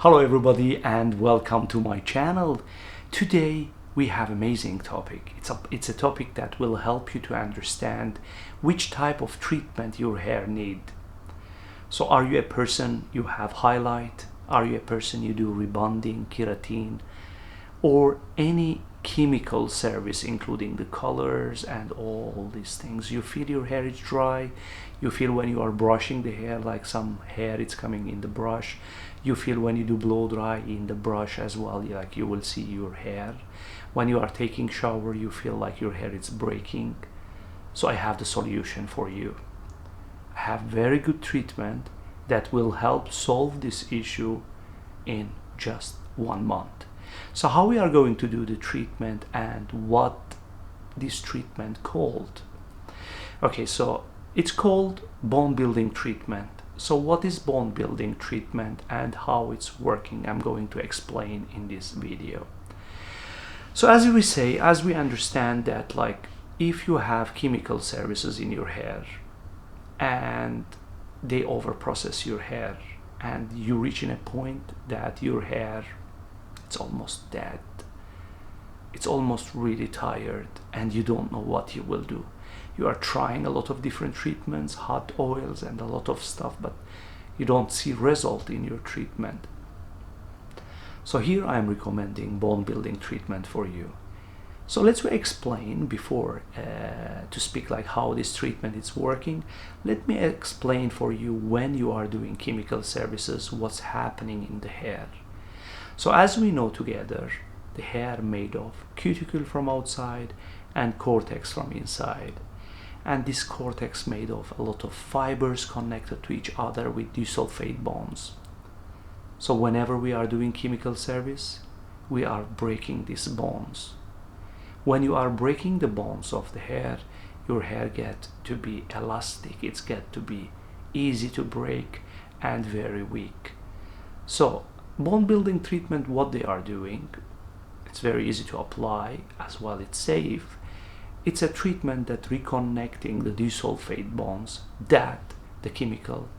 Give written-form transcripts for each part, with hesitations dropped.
Hello everybody and welcome to my channel. Today we have amazing topic. It's a topic that will help you to understand which type of treatment your hair need. So are you a person you have highlight? Are you a person you do rebonding, keratin, or any chemical service including the colors and all these things? You feel your hair is dry, you feel when you are brushing the hair like some hair is coming in the brush, you feel when you do blow dry in the brush as well, like you will see your hair. When you are taking shower you feel like your hair is breaking. So I have the solution for you. I have very good treatment that will help solve this issue in just 1 month. So how we are going to do the treatment and what this treatment called? Okay, so it's called bone building treatment. So what is bone building treatment and how it's working, I'm going to explain in this video. So as we understand that, like, if you have chemical services in your hair and they overprocess your hair and you reach in a point that your hair, it's almost dead, it's almost really tired, and you don't know what you will do. You are trying a lot of different treatments, hot oils and a lot of stuff, but you don't see result in your treatment. So here I am recommending bone building treatment for you. So let's explain before to speak like how this treatment is working. Let me explain for you when you are doing chemical services, what's happening in the hair. So as we know together, the hair made of cuticle from outside and cortex from inside. And this cortex made of a lot of fibers connected to each other with disulfide bonds. So whenever we are doing chemical service, we are breaking these bonds. When you are breaking the bonds of the hair, your hair get to be elastic, it's get to be easy to break and very weak. So bone building treatment, what they are doing, it's very easy to apply, as well it's safe. It's a treatment that reconnecting the disulfide bonds that the chemical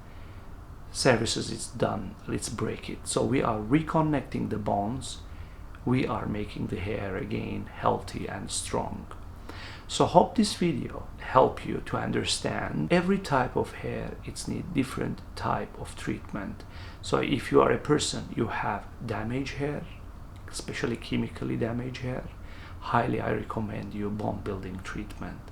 services is done, let's break it. So we are reconnecting the bonds, we are making the hair again healthy and strong. So hope this video help you to understand every type of hair, it's need different type of treatment. So if you are a person you have damaged hair, especially chemically damaged hair, highly I recommend you bone building treatment.